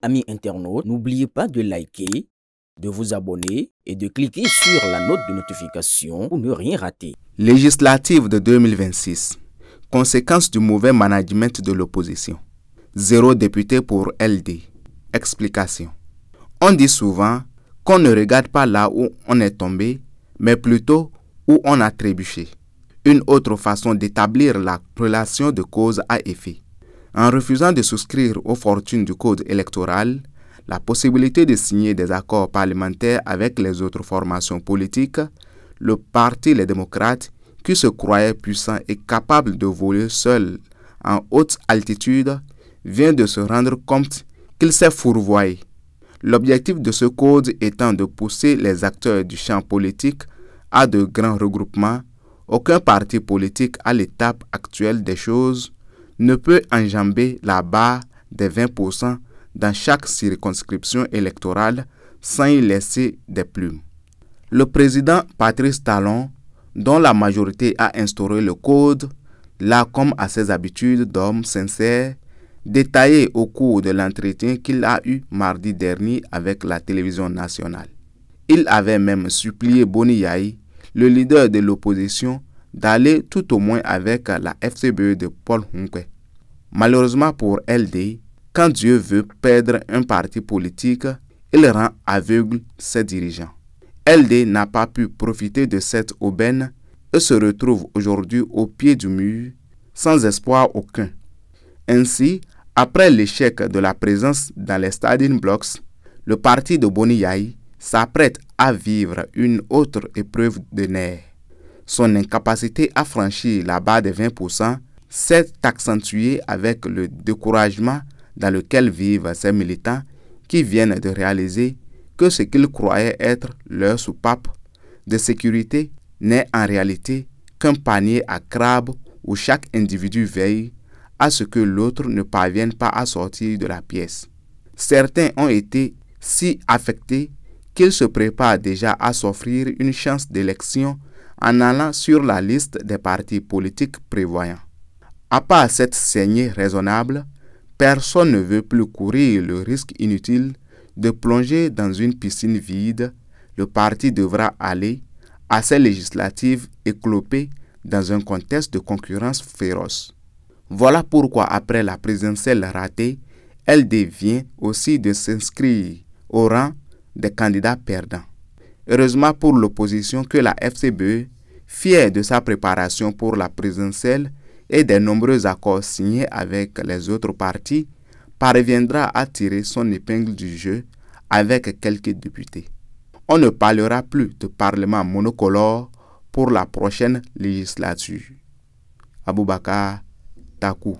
Amis internautes, n'oubliez pas de liker, de vous abonner et de cliquer sur la note de notification pour ne rien rater. Législative de 2026. Conséquences du mauvais management de l'opposition. 0 député pour LD. Explication. On dit souvent qu'on ne regarde pas là où on est tombé, mais plutôt où on a trébuché. Une autre façon d'établir la relation de cause à effet. En refusant de souscrire aux fortunes du code électoral, la possibilité de signer des accords parlementaires avec les autres formations politiques, le Parti Les Démocrates, qui se croyait puissant et capable de voler seul en haute altitude, vient de se rendre compte qu'il s'est fourvoyé. L'objectif de ce code étant de pousser les acteurs du champ politique à de grands regroupements, aucun parti politique à l'étape actuelle des choses ne peut enjamber la barre des 20% dans chaque circonscription électorale sans y laisser des plumes. Le président Patrice Talon, dont la majorité a instauré le code, l'a, comme à ses habitudes d'homme sincère, détaillé au cours de l'entretien qu'il a eu mardi dernier avec la télévision nationale. Il avait même supplié Boni Yayi, le leader de l'opposition, d'aller tout au moins avec la FCBE de Paul Hunke. Malheureusement pour LD, quand Dieu veut perdre un parti politique, il rend aveugle ses dirigeants. LD n'a pas pu profiter de cette aubaine et se retrouve aujourd'hui au pied du mur, sans espoir aucun. Ainsi, après l'échec de la présence dans les starting blocks, le parti de Boni Yayi s'apprête à vivre une autre épreuve de nerfs. Son incapacité à franchir la barre des 20% s'est accentuée avec le découragement dans lequel vivent ces militants qui viennent de réaliser que ce qu'ils croyaient être leur soupape de sécurité n'est en réalité qu'un panier à crabes où chaque individu veille à ce que l'autre ne parvienne pas à sortir de la pièce. Certains ont été si affectés qu'ils se préparent déjà à s'offrir une chance d'élection en allant sur la liste des partis politiques prévoyants. À part cette saignée raisonnable, personne ne veut plus courir le risque inutile de plonger dans une piscine vide. Le parti devra aller à ces législatives éclopées dans un contexte de concurrence féroce. Voilà pourquoi, après la présidentielle ratée, elle vient aussi de s'inscrire au rang des candidats perdants. Heureusement pour l'opposition que la FCBE, fière de sa préparation pour la présidentielle et des nombreux accords signés avec les autres partis, parviendra à tirer son épingle du jeu avec quelques députés. On ne parlera plus de parlement monocolore pour la prochaine législature. Aboubakar Takou.